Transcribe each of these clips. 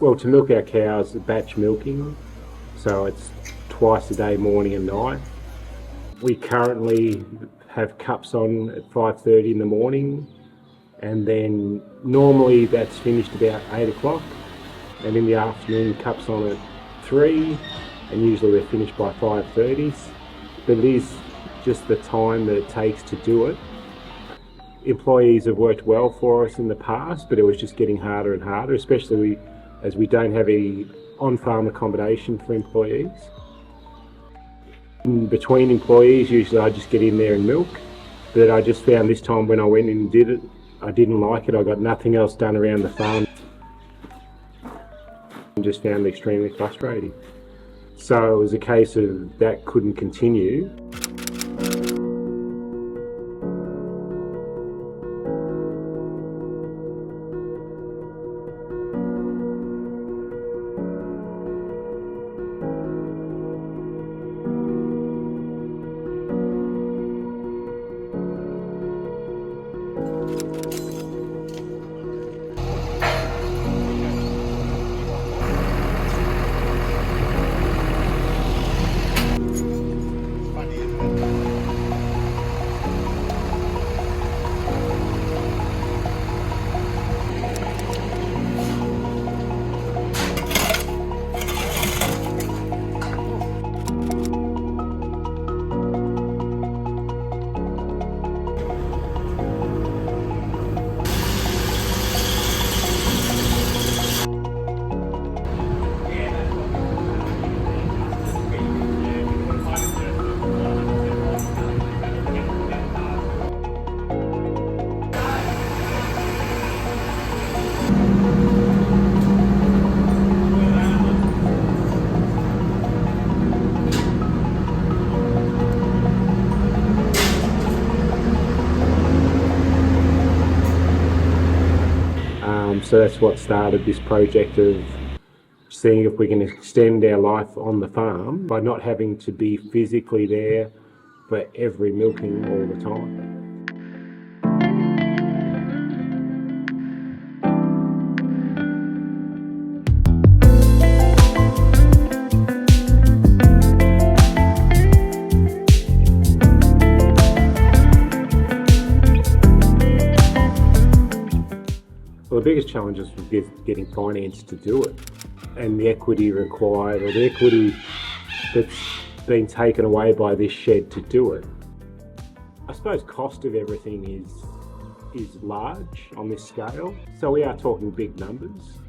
Well, to milk our cows, batch milking, so it's twice a day, morning and night. We currently have cups on at 5:30 in the morning, and then normally that's finished about 8 o'clock, and in the afternoon cups on at 3, and usually we're finished by 5:30. But it is just the time that it takes to do it. Employees have worked well for us in the past, but it was just getting harder and harder, especially as we don't have any on-farm accommodation for employees. In between employees, usually I just get in there and milk, but I just found this time when I went in and did it, I didn't like it. I got nothing else done around the farm and just found it extremely frustrating. So it was a case of that couldn't continue. So that's what started this project of seeing if we can extend our life on the farm by not having to be physically there for every milking all the time. Well, the biggest challenge is getting finance to do it, and the equity required, or the equity that's been taken away by this shed to do it. I suppose cost of everything is large on this scale, so we are talking big numbers.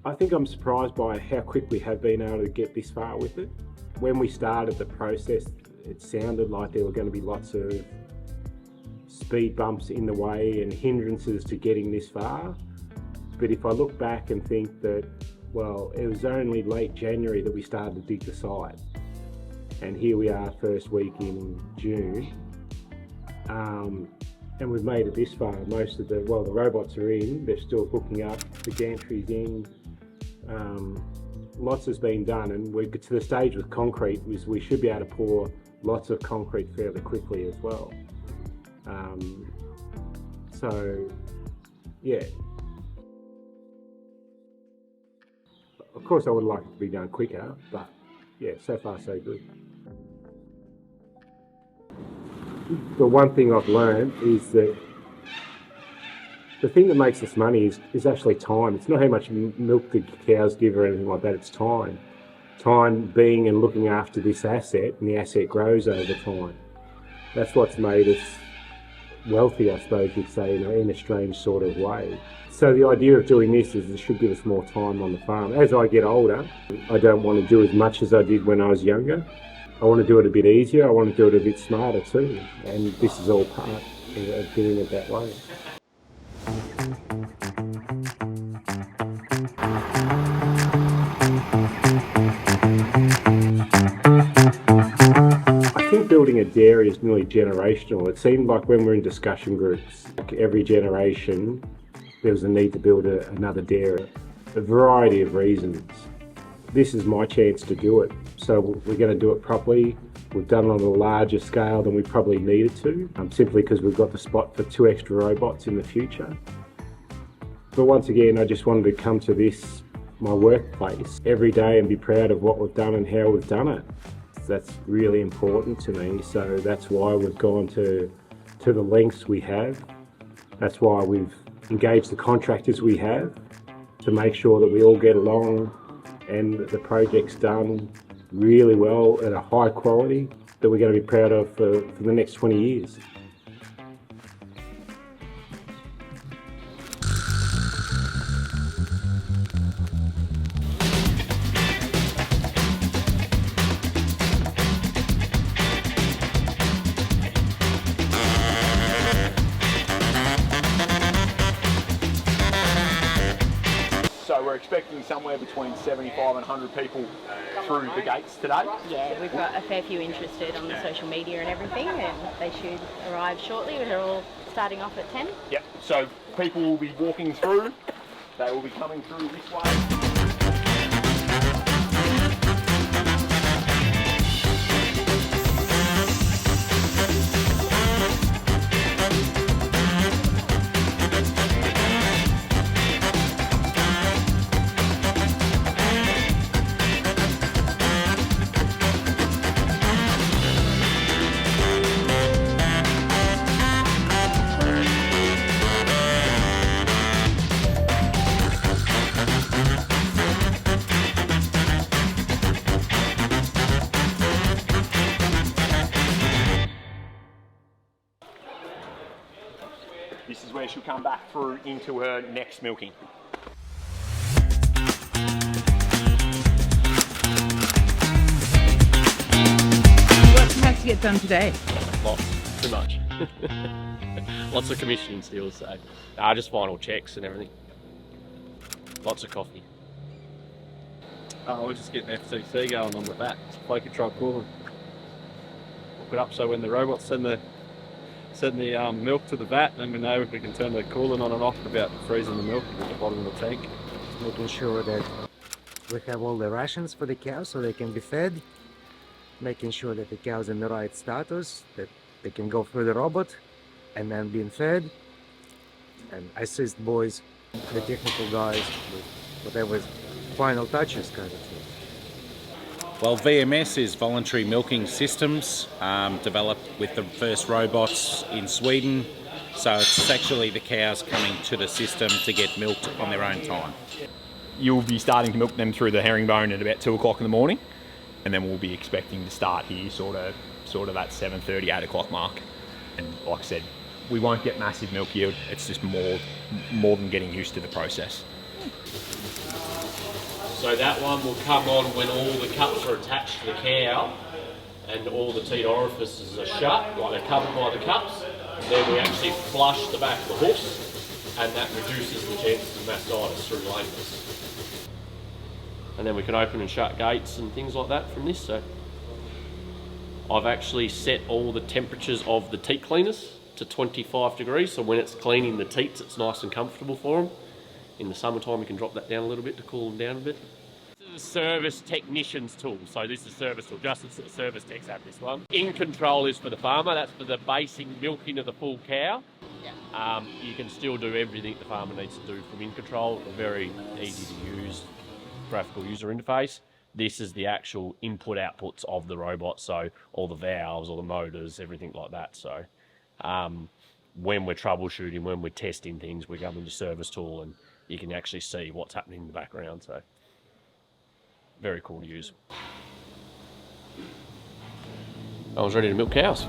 I think I'm surprised by how quick we have been able to get this far with it. When we started the process, it sounded like there were going to be lots of speed bumps in the way and hindrances to getting this far. But if I look back and think that, well, it was only late January that we started to dig the site, and here we are first week in June, and we've made it this far. Most of the robots are in, they're still hooking up, the gantry's in, lots has been done, and we're to the stage with concrete is we should be able to pour lots of concrete fairly quickly as well. So, yeah. Of course I would like it to be done quicker, but yeah, so far so good. The one thing I've learned is that the thing that makes us money is actually time. It's not how much milk the cows give or anything like that, it's time. Time being and looking after this asset, and the asset grows over time. That's what's made us wealthy, I suppose you'd say, in a strange sort of way. So the idea of doing this is it should give us more time on the farm. As I get older, I don't want to do as much as I did when I was younger. I want to do it a bit easier, I want to do it a bit smarter too, and this is all part of doing it that way. I think building a dairy is nearly generational. It seemed like when we're in discussion groups, like every generation, there was a need to build another dairy. A variety of reasons. This is my chance to do it. So we're going to do it properly. We've done it on a larger scale than we probably needed to, simply because we've got the spot for 2 extra robots in the future. But once again, I just wanted to come to this my workplace every day and be proud of what we've done and how we've done it. That's really important to me, so that's why we've gone to the lengths we have. That's why we've engaged the contractors we have to make sure that we all get along and the project's done really well at a high quality that we're going to be proud of for the next 20 years. So we're expecting somewhere between 75 and 100 people through the gates today. Yeah, we've got a fair few interested on the social media and everything, and they should arrive shortly. We're all starting off at 10. Yep, so people will be walking through, they will be coming through this way. This is where she'll come back through into her next milking. What has to get done today? Lots, too much. Lots of commissioning still, so just final checks and everything. Lots of coffee. We're just getting FCC going on with that. It's flow control cooling. Hook it up so when the robots send the milk to the vat, then we know if we can turn the cooling on and off without freezing the milk at the bottom of the tank. Making sure that we have all the rations for the cows so they can be fed, making sure that the cows in the right status, that they can go through the robot and then being fed, and assist boys, the technical guys, with whatever final touches kind of thing. Well, VMS is voluntary milking systems, developed with the first robots in Sweden. So it's actually the cows coming to the system to get milked on their own time. You'll be starting to milk them through the herringbone at about 2 o'clock in the morning, and then we'll be expecting to start here sort of at 7:30, 8 o'clock mark. And like I said, we won't get massive milk yield. It's just more than getting used to the process. So that one will come on when all the cups are attached to the cow and all the teat orifices are shut, like they're covered by the cups. Then we actually flush the back of the horse, and that reduces the chances of mastitis through lameness. And then we can open and shut gates and things like that from this. So I've actually set all the temperatures of the teat cleaners to 25 degrees, so when it's cleaning the teats, it's nice and comfortable for them. In the summertime, you can drop that down a little bit to cool them down a bit. This is a service technician's tool. So this is a service tool, just the service techs have this one. In control is for the farmer. That's for the basic milking of the full cow. Yeah. You can still do everything the farmer needs to do from in control. A very easy to use graphical user interface. This is the actual input outputs of the robot. So all the valves, all the motors, everything like that. So when we're troubleshooting, when we're testing things, we go into service tool and you can actually see what's happening in the background. So very cool to use. I was ready to milk cows.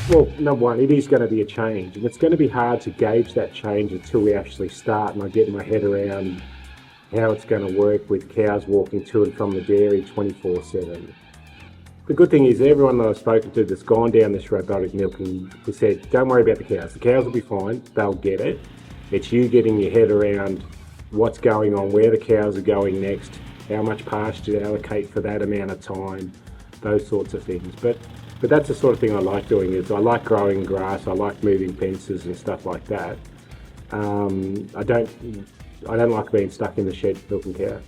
Well, number one, it is going to be a change, and it's going to be hard to gauge that change until we actually start and I get my head around how it's going to work with cows walking to and from the dairy 24/7. The good thing is everyone that I've spoken to that's gone down this robotic milking has said, don't worry about the cows will be fine, they'll get it. It's you getting your head around what's going on, where the cows are going next, how much pasture to allocate for that amount of time, those sorts of things. But that's the sort of thing I like doing. Is I like growing grass, I like moving fences and stuff like that. I don't like being stuck in the shed milking cows.